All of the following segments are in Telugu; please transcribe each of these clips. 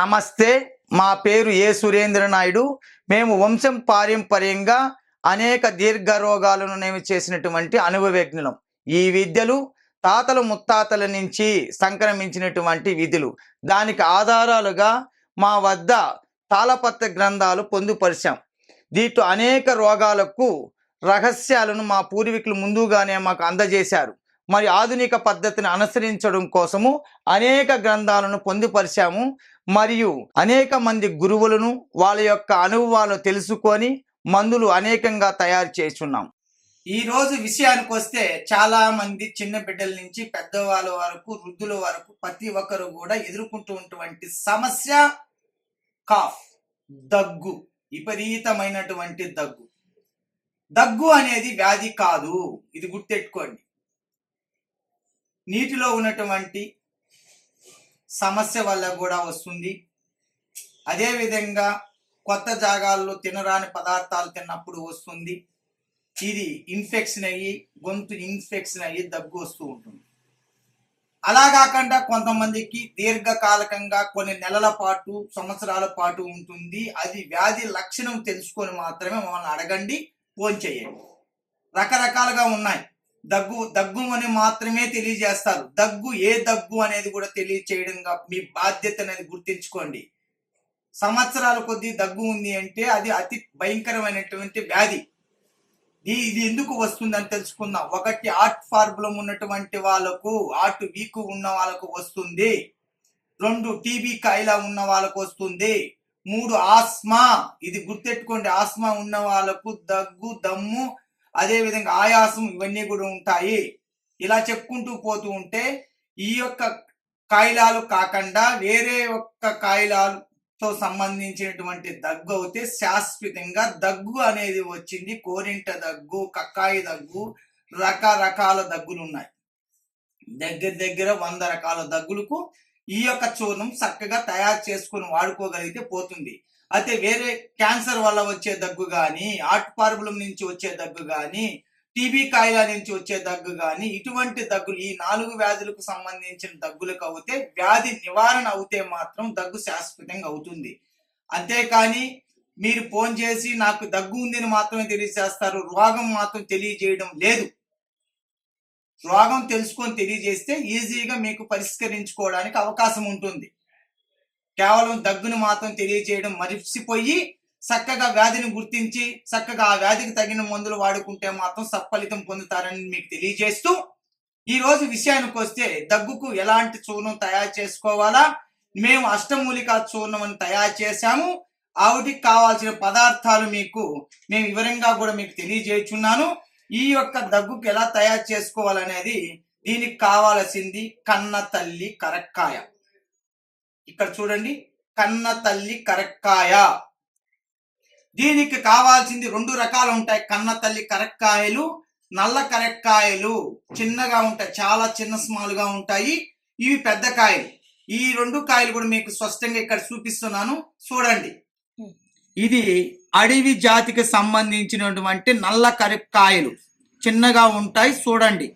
నమస్తే, మా పేరు ఏ సురేంద్ర నాయుడు. మేము వంశం పారంపర్యంగా అనేక దీర్ఘ రోగాలను నయం చేసినటువంటి అనుభవజ్ఞులం. ఈ విద్యలు తాతలు ముత్తాతల నుంచి సంక్రమించినటువంటి విధులు. దానికి ఆధారాలుగా మా వద్ద తాళపత్ర గ్రంథాలు పొందుపరిచాం. దీంట్లో అనేక రోగాలకు రహస్యాలను మా పూర్వీకులు ముందుగానే మాకు అందజేశారు. మరి ఆధునిక పద్ధతిని అనుసరించడం కోసము అనేక గ్రంథాలను పొందుపరిచాము. మరియు అనేక మంది గురువులను వాళ్ళ యొక్క అనుభవాలు తెలుసుకొని మందులు అనేకంగా తయారు చేస్తున్నాం. ఈ రోజు విషయానికి వస్తే చాలా మంది చిన్న బిడ్డల నుంచి పెద్దవాళ్ళ వరకు వృద్ధుల వరకు ప్రతి ఒక్కరు కూడా ఎదుర్కొంటున్నటువంటి సమస్య కాఫ్, దగ్గు, విపరీతమైనటువంటి దగ్గు. దగ్గు అనేది వ్యాధి కాదు, ఇది గుర్తెట్టుకోండి. నీటిలో ఉన్నటువంటి సమస్య వల్ల కూడా వస్తుంది. అదేవిధంగా కొత్త జాగాల్లో తినరాని పదార్థాలు తిన్నప్పుడు వస్తుంది. ఇది ఇన్ఫెక్షన్ అయ్యి గొంతు ఇన్ఫెక్షన్ అయ్యి దగ్గు వస్తూ ఉంటుంది. అలా కాకుండా కొంతమందికి దీర్ఘకాలికంగా కొన్ని నెలల పాటు సంవత్సరాల పాటు ఉంటుంది. అది వ్యాధి లక్షణం తెలుసుకొని మాత్రమే మమ్మల్ని అడగండి, ఫోన్ చేయండి. రకరకాలుగా ఉన్నాయి. దగ్గు అని మాత్రమే తెలియజేస్తారు. దగ్గు ఏ దగ్గు అనేది కూడా తెలియచేయడంగా మీ బాధ్యత అనేది గుర్తించుకోండి. సంవత్సరాల కొద్దీ దగ్గు ఉంది అంటే అది అతి భయంకరమైనటువంటి వ్యాధి. ఇది ఎందుకు వస్తుందని తెలుసుకుందాం. ఒకటి, హార్ట్ ప్రాబ్లం ఉన్నటువంటి వాళ్ళకు, హార్ట్ వీక్ ఉన్న వాళ్ళకు వస్తుంది. 2, టీబీ కాయిలా ఉన్న వాళ్ళకు వస్తుంది. 3, ఆస్మా. ఇది గుర్తెట్టుకోండి. ఆస్మా ఉన్న వాళ్ళకు దగ్గు, దమ్ము, అదే విధంగా ఆయాసం, ఇవన్నీ కూడా ఉంటాయి. ఇలా చెప్పుకుంటూ పోతూ ఉంటే ఈ యొక్క కాయిలాలు కాకుండా వేరే ఒక్క కాయిలాలతో సంబంధించినటువంటి దగ్గు అయితే శాశ్వతంగా దగ్గు అనేది వచ్చింది. కోరింట దగ్గు, కక్కాయి దగ్గు, రకరకాల దగ్గులు ఉన్నాయి. దగ్గర 100 రకాల దగ్గులకు ఈ యొక్క చూర్ణం చక్కగా తయారు చేసుకుని వాడుకోగలిగితే పోతుంది. అయితే వేరే క్యాన్సర్ వల్ల వచ్చే దగ్గు కానీ, హార్ట్ ప్రాబ్లం నుంచి వచ్చే దగ్గు కానీ, టీబీ కాయిలా నుంచి వచ్చే దగ్గు కానీ, ఇటువంటి దగ్గులు, ఈ 4 వ్యాధులకు సంబంధించిన దగ్గులకు అవుతే వ్యాధి నివారణ అవుతే మాత్రం దగ్గు శాశ్వతంగా అవుతుంది. అంతేకాని మీరు ఫోన్ చేసి నాకు దగ్గు ఉందని మాత్రమే తెలియజేస్తారు, రోగం మాత్రం తెలియజేయడం లేదు. రోగం తెలుసుకొని తెలియజేస్తే ఈజీగా మీకు పరిష్కరించుకోవడానికి అవకాశం ఉంటుంది. కేవలం దగ్గును మాత్రం తెలియజేయడం మరిచిపోయి చక్కగా వ్యాధిని గుర్తించి చక్కగా ఆ వ్యాధికి తగిన మందులు వాడుకుంటే మాత్రం సత్ఫలితం పొందుతారని మీకు తెలియజేస్తూ, ఈ రోజు విషయానికి వస్తే దగ్గుకు ఎలాంటి చూర్ణం తయారు చేసుకోవాలా, మేము అష్టమూలికా చూర్ణం అని తయారు చేశాము. ఆవిటికి కావాల్సిన పదార్థాలు మీకు మేము వివరంగా కూడా మీకు తెలియజేస్తున్నాను. ఈ యొక్క దగ్గుకు ఎలా తయారు చేసుకోవాలనేది, దీనికి కావాల్సింది కన్న తల్లి కరక్కాయ. ఇక్కడ చూడండి, కన్న తల్లి కరక్కాయ. దీనికి కావాల్సింది 2 రకాలు ఉంటాయి. కన్న తల్లి కరక్కాయలు, నల్ల కరక్కాయలు. చిన్నగా ఉంటాయి, చాలా చిన్న స్మాల్ గా ఉంటాయి. ఇవి పెద్ద కాయలు. ఈ 2 కాయలు కూడా మీకు స్పష్టంగా ఇక్కడ చూపిస్తున్నాను, చూడండి. ఇది అడవి జాతికి సంబంధించినటువంటి నల్ల కరక్కాయలు, చిన్నగా ఉంటాయి, చూడండి.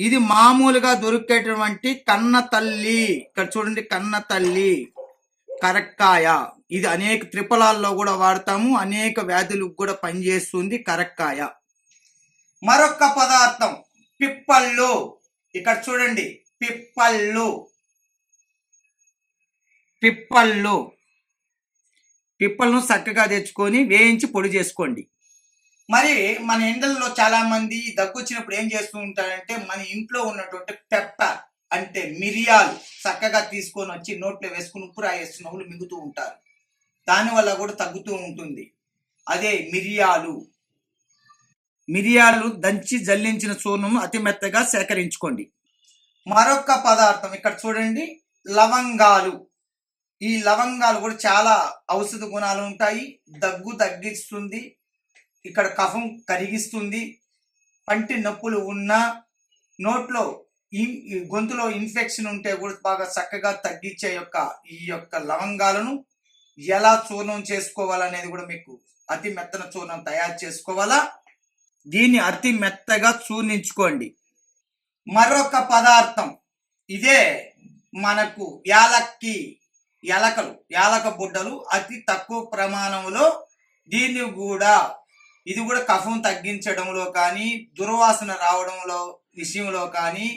ఇది మామూలుగా దొరికేటువంటి కన్న తల్లి. ఇక్కడ చూడండి, కన్న తల్లి కరక్కాయ. ఇది అనేక త్రిఫలాల్లో కూడా వాడతాము, అనేక వ్యాధులకు కూడా పనిచేస్తుంది కరక్కాయ. మరొక పదార్థం పిప్పళ్ళు. ఇక్కడ చూడండి, పిప్పళ్ళను చక్కగా తెచ్చుకొని వేయించి పొడి చేసుకోండి. మరి మన ఇండ్లలో చాలా మంది దగ్గు వచ్చినప్పుడు ఏం చేస్తూ ఉంటారంటే, మన ఇంట్లో ఉన్నటువంటి పెప్పర్ అంటే మిరియాలు చక్కగా తీసుకొని వచ్చి నోట్లో వేసుకుని ఉప్పు రాయేసి నవ్వులు మింగుతూ ఉంటారు. దానివల్ల కూడా తగ్గుతూ ఉంటుంది. అదే మిరియాలు దంచి జల్లించిన చూర్ణం అతి మెత్తగా సేకరించుకోండి. మరొక పదార్థం ఇక్కడ చూడండి, లవంగాలు. ఈ లవంగాలు కూడా చాలా ఔషధ గుణాలు ఉంటాయి. దగ్గు తగ్గిస్తుంది, ఇక్కడ కఫం కరిగిస్తుంది. పంటి నొప్పులు ఉన్నా, నోట్లో గొంతులో ఇన్ఫెక్షన్ ఉంటే కూడా బాగా చక్కగా తగ్గించే ఈ యొక్క లవంగాలను ఎలా చూర్ణం చేసుకోవాలనేది కూడా మీకు అతి మెత్తన చూర్ణం తయారు చేసుకోవాలా. దీన్ని అతి మెత్తగా చూర్ణించుకోండి. మరొక పదార్థం ఇదే మనకు యాలక్కి. యాలక బుడ్డలు అతి తక్కువ ప్రమాణంలో దీన్ని కూడా ఇది కూడా కఫం తగ్గించడంలో కానీ దుర్వాసన రావడంలో విషయంలో కానీ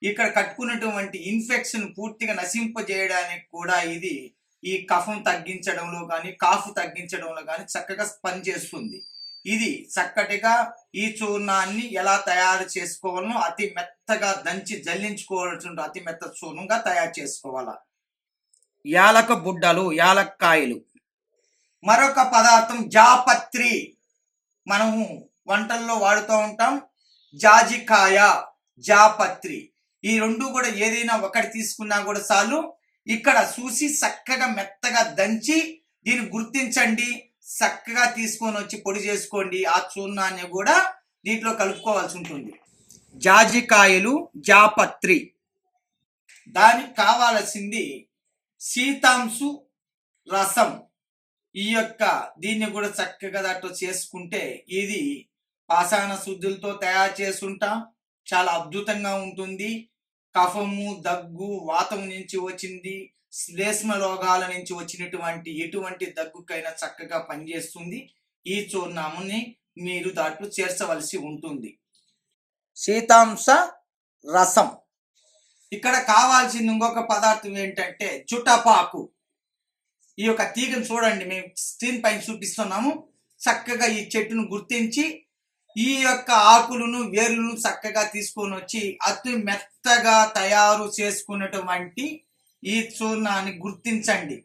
ఇక్కడ కట్టుకున్నటువంటి ఇన్ఫెక్షన్ పూర్తిగా నశింపజేయడానికి కూడా ఇది ఈ కఫం తగ్గించడంలో కానీ కాఫ్ తగ్గించడంలో కానీ చక్కగా పనిచేస్తుంది. ఇది చక్కటిగా ఈ చూర్ణాన్ని ఎలా తయారు చేసుకోవాలనో అతి మెత్తగా దంచి జల్లించుకోవాల్సి ఉంటుంది. అతి మెత్త చూర్ణంగా తయారు చేసుకోవాలా. యాలక బుడ్డలు, యాలక్కాయలు. మరొక పదార్థం జాపత్రి. మనము వంటల్లో వాడుతూ ఉంటాం. జాజికాయ, జాపత్రి, ఈ రెండు కూడా ఏదైనా ఒకటి తీసుకున్నా కూడా చాలు. ఇక్కడ చూసి చక్కగా మెత్తగా దంచి దీన్ని గుర్తించండి. చక్కగా తీసుకొని వచ్చి పొడి చేసుకోండి. ఆ చూర్ణాన్ని కూడా దీంట్లో కలుపుకోవాల్సి ఉంటుంది. జాజికాయలు, జాపత్రి. దానికి కావాల్సింది సీతాంశు రసం. ఈ యొక్క దీన్ని కూడా చక్కగా దాంట్లో చేసుకుంటే ఇది పాషాణ శుద్ధులతో తయారు చేసుకుంటాం. చాలా అద్భుతంగా ఉంటుంది. కఫము, దగ్గు, వాతం నుంచి వచ్చింది, శ్లేష్మ రోగాల నుంచి వచ్చినటువంటి ఎటువంటి దగ్గుకైనా చక్కగా పనిచేస్తుంది. ఈ చూర్ణాముని మీరు దాంట్లో చేర్చవలసి ఉంటుంది. సీతాంశ రసం. ఇక్కడ కావాల్సిన ఇంకొక పదార్థం ఏంటంటే జుటపాకు. ఈ యొక్క తీగను చూడండి, మేము స్క్రీన్ పైన చూపిస్తున్నాము. చక్కగా ఈ చెట్టును గుర్తించి ఈ యొక్క ఆకులను, వేర్లను చక్కగా తీసుకొని వచ్చి అతి మెత్తగా తయారు చేసుకున్నటువంటి ఈ చూర్ణాన్ని గుర్తించండి.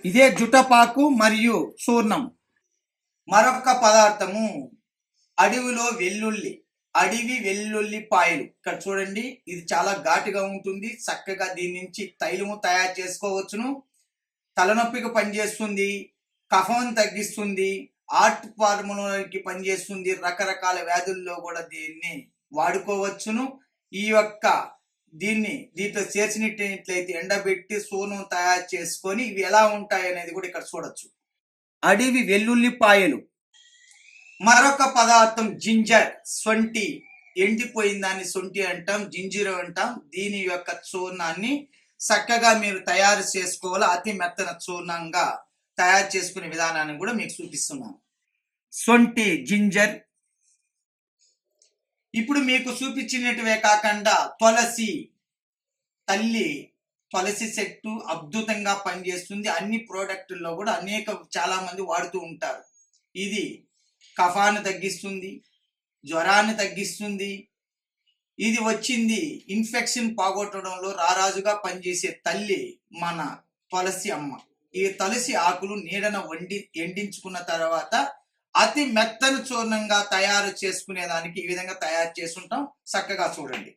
ఇదే జుటపాకు మరియు చూర్ణం. మరొక పదార్థము అడవిలో వెల్లుల్లి, అడవి వెల్లుల్లిపాయలు. ఇక్కడ చూడండి, ఇది చాలా ఘాటుగా ఉంటుంది. చక్కగా దీని నుంచి తైలము తయారు చేసుకోవచ్చును. తలనొప్పికి పనిచేస్తుంది, కఫం తగ్గిస్తుంది, హార్ట్ ఫార్ములకి పనిచేస్తుంది. రకరకాల వ్యాధుల్లో కూడా దీన్ని వాడుకోవచ్చును. ఈ యొక్క దీంట్లో చేర్చినట్లయితే ఎండబెట్టి సూనం తయారు చేసుకొని ఇవి ఎలా ఉంటాయి అనేది కూడా ఇక్కడ చూడొచ్చు. అడవి వెల్లుల్లిపాయలు. మరొక పదార్థం జింజర్, సొంటి. ఎండిపోయిన దాన్ని సొంటి అంటాం, జింజీర్ అంటాం. దీని యొక్క చూర్ణాన్ని చక్కగా మీరు తయారు చేసుకోవాలి. అతి మెత్తన చూర్ణంగా తయారు చేసుకునే విధానాన్ని కూడా మీకు చూపిస్తున్నాను. సొంటి, జింజర్. ఇప్పుడు మీకు చూపించినట్టువే కాకుండా తులసి, తులసి చెట్టు అద్భుతంగా పనిచేస్తుంది. అన్ని ప్రోడక్టుల్లో కూడా చాలా మంది వాడుతూ ఉంటారు. ఇది కఫాన్ని తగ్గిస్తుంది, జ్వరాన్ని తగ్గిస్తుంది. ఇది వచ్చింది ఇన్ఫెక్షన్ పోగొట్టడంలో రారాజుగా పనిచేసే తల్లి మన తులసి అమ్మ. ఈ తులసి ఆకులు నీడన ఎండించుకున్న తర్వాత అతి మెత్తని చూర్ణంగా తయారు చేసుకునేదానికి ఈ విధంగా తయారు చేసుకుంటాం. చక్కగా చూడండి.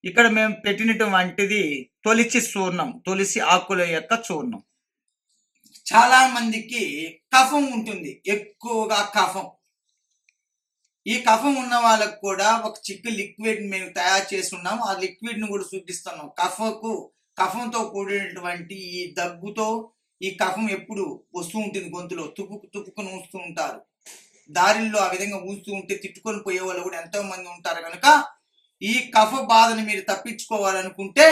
ఇక్కడ మేము పెట్టినటువంటిది తులసి చూర్ణం, తులసి ఆకుల యొక్క చూర్ణం. చాలా మందికి కఫం ఉంటుంది, ఎక్కువగా కఫం. ఈ కఫం ఉన్న వాళ్ళకు కూడా ఒక చిక్కు లిక్విడ్ మేము తయారు చేసి ఉన్నాము. ఆ లిక్విడ్ ను కూడా చూపిస్తున్నాం. కఫంతో కూడినటువంటి ఈ దగ్గుతో ఈ కఫం ఎప్పుడు వస్తూ ఉంటుంది. గొంతులో తుప్పుకుని ఊస్తూ ఉంటారు. దారిల్లో ఆ విధంగా ఊస్తూ ఉంటే తిట్టుకొని పోయే వాళ్ళు కూడా ఎంతో మంది ఉంటారు. కనుక ఈ కఫ బాధను మీరు తప్పించుకోవాలనుకుంటే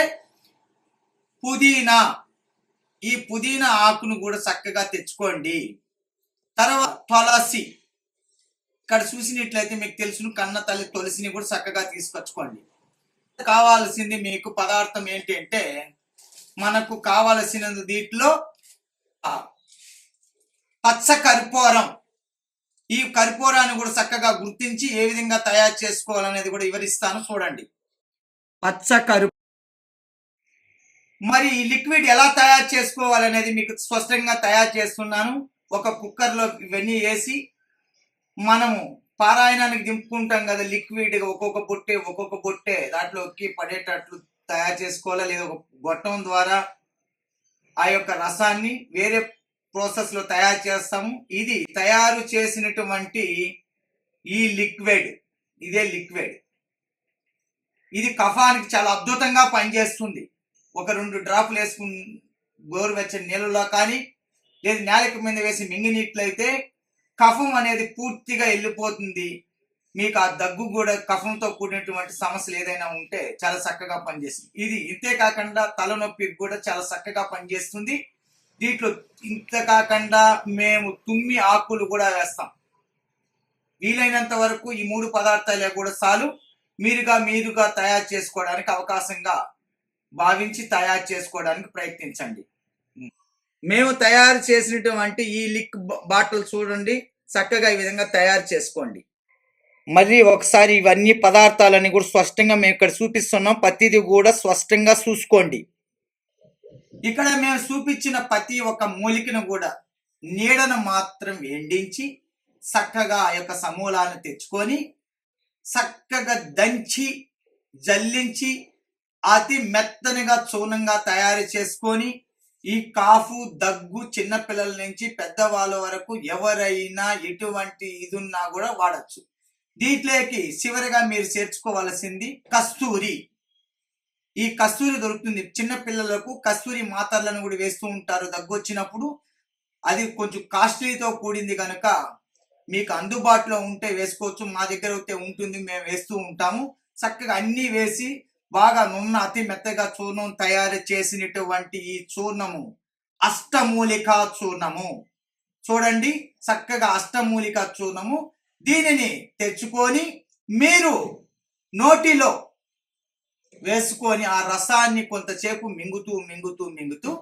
ఈ పుదీనా ఆకును కూడా చక్కగా తెచ్చుకోండి. తర్వాత తులసి. ఇక్కడ చూసినట్లయితే మీకు తెలుసును, కన్న తల్లి తులసిని కూడా చక్కగా తీసుకొచ్చుకోండి. కావాల్సింది మీకు పదార్థం ఏంటి అంటే, మనకు కావలసినది దీంట్లో పచ్చ కర్పూరం. ఈ కర్పూరాన్ని కూడా చక్కగా గుర్తించి ఏ విధంగా తయారు చేసుకోవాలనేది కూడా వివరిస్తాను, చూడండి. పచ్చ కర్పూరం. మరి ఈ లిక్విడ్ ఎలా తయారు చేసుకోవాలనేది మీకు స్పష్టంగా తయారు చేస్తున్నాను. ఒక కుక్కర్లో ఇవన్నీ వేసి మనము పారాయణానికి దింపుకుంటాం కదా, లిక్విడ్ ఒక్కొక్క బొట్టే దాంట్లోకి పడేటట్లు తయారు చేసుకోవాలా, లేదా ఒక గొట్టం ద్వారా ఆ యొక్క రసాన్ని వేరే ప్రాసెస్ లో తయారు చేస్తాము. ఇది తయారు చేసినటువంటి ఈ లిక్విడ్, ఇదే లిక్విడ్. ఇది కఫానికి చాలా అద్భుతంగా పనిచేస్తుంది. ఒక 2 డ్రాపులు వేసుకుని గోరువెచ్చని నీళ్ళలో కానీ లేదా నేలకి మీద వేసి మింగినట్లయితే కఫం అనేది పూర్తిగా వెళ్ళిపోతుంది. మీకు ఆ దగ్గు కూడా కఫంతో కూడినటువంటి సమస్యలు ఏదైనా ఉంటే చాలా చక్కగా పనిచేస్తుంది. ఇది ఇంతే కాకుండా తలనొప్పికి కూడా చాలా చక్కగా పనిచేస్తుంది. దీంట్లో ఇంత కాకుండా మేము తుమ్మి ఆకులు కూడా వేస్తాం. వీలైనంత వరకు ఈ 3 పదార్థాలే కూడా చాలు. మీరుగా తయారు చేసుకోవడానికి అవకాశంగా భావించి తయారు చేసుకోవడానికి ప్రయత్నించండి. మేము తయారు చేసినటువంటి ఈ లిక్ బాటిల్ చూడండి, చక్కగా ఈ విధంగా తయారు చేసుకోండి. మరి ఒకసారి ఇవన్నీ పదార్థాలని కూడా స్పష్టంగా మేము ఇక్కడ చూపిస్తున్నాం. ప్రతిదీ కూడా స్పష్టంగా చూసుకోండి. ఇక్కడ మేము చూపించిన ప్రతి ఒక్క మూలికను కూడా నీడను మాత్రం ఎండించి చక్కగా ఆ యొక్క సమూలాన్ని తెచ్చుకొని చక్కగా దంచి జల్లించి అతి మెత్తనిగా చూర్ణంగా తయారు చేసుకొని ఈ కాఫు దగ్గు చిన్నపిల్లల నుంచి పెద్దవాళ్ళ వరకు ఎవరైనా ఎటువంటి ఇది ఉన్నా కూడా వాడచ్చు. దీంట్లోకి చివరిగా మీరు చేర్చుకోవాల్సింది కస్తూరి. ఈ కస్తూరి దొరుకుతుంది. చిన్న పిల్లలకు కస్తూరి మాత్రలను కూడా వేస్తూ ఉంటారు దగ్గు వచ్చినప్పుడు. అది కొంచెం కాస్ట్లీతో కూడింది కనుక మీకు అందుబాటులో ఉంటే వేసుకోవచ్చు. మా దగ్గర అయితే ఉంటుంది, మేము వేస్తూ ఉంటాము. చక్కగా అన్నీ వేసి బాగా నున్న అతి మెత్తగా చూర్ణం తయారు చేసినటువంటి ఈ చూర్ణము అష్టమూలికా చూర్ణము. చూడండి, చక్కగా అష్టమూలికా చూర్ణము. దీనిని తెచ్చుకొని మీరు నోటిలో వేసుకొని ఆ రసాన్ని కొంతసేపు మింగుతూ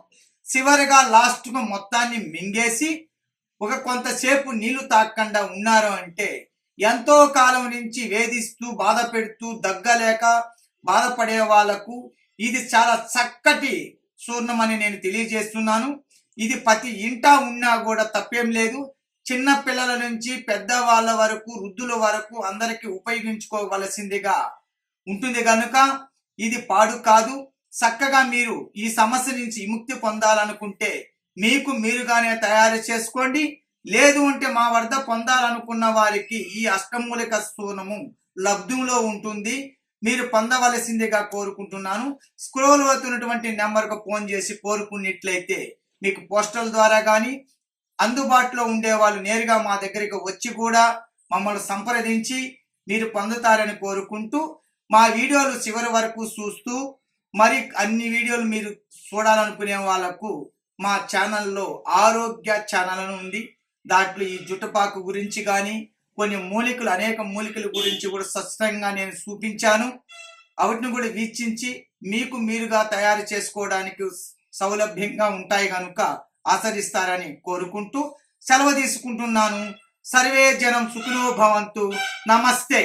చివరిగా లాస్ట్గా మొత్తాన్ని మింగేసి కొంతసేపు నీళ్లు తాగకుండా ఉన్నారు అంటే ఎంతో కాలం నుంచి వేధిస్తూ బాధ పెడుతూ దగ్గలేక బాధపడే వాళ్లకు ఇది చాలా చక్కటి చూర్ణం అని నేను తెలియజేస్తున్నాను. ఇది ప్రతి ఇంటా ఉన్నా కూడా తప్పేం లేదు. చిన్న పిల్లల నుంచి పెద్దవాళ్ళ వరకు వృద్ధుల వరకు అందరికి ఉపయోగించుకోవలసిందిగా ఉంటుంది కనుక ఇది పాడు కాదు. చక్కగా మీరు ఈ సమస్య నుంచి విముక్తి పొందాలనుకుంటే మీరుగానే తయారు చేసుకోండి. లేదు అంటే మా వద్ద పొందాలనుకున్న వారికి ఈ అష్టమూలిక చూర్ణము లబ్ధంలో ఉంటుంది. మీరు పొందవలసిందిగా కోరుకుంటున్నాను. స్క్రోల్ అవుతున్నటువంటి నెంబర్కు ఫోన్ చేసి కోరుకున్నట్లయితే మీకు పోస్టల్ ద్వారా కానీ అందుబాటులో ఉండే వాళ్ళు నేరుగా మా దగ్గరికి వచ్చి కూడా మమ్మల్ని సంప్రదించి మీరు పొందుతారని కోరుకుంటూ మా వీడియోలు చివరి వరకు చూస్తూ మరి అన్ని వీడియోలు మీరు చూడాలనుకునే వాళ్ళకు మా ఛానల్లో ఆరోగ్య ఛానల్ ఉంది. దాంట్లో ఈ జుట్టుపాకు గురించి కానీ కొన్ని మూలికలు అనేక మూలికల గురించి కూడా స్పష్టంగా నేను చూపించాను. వాటిని కూడా వీక్షించి మీరుగా తయారు చేసుకోవడానికి సౌలభ్యంగా ఉంటాయి కనుక ఆచరిస్తారని కోరుకుంటూ సెలవు తీసుకుంటున్నాను. సర్వే జనం సుఖినో భవంతు. నమస్తే.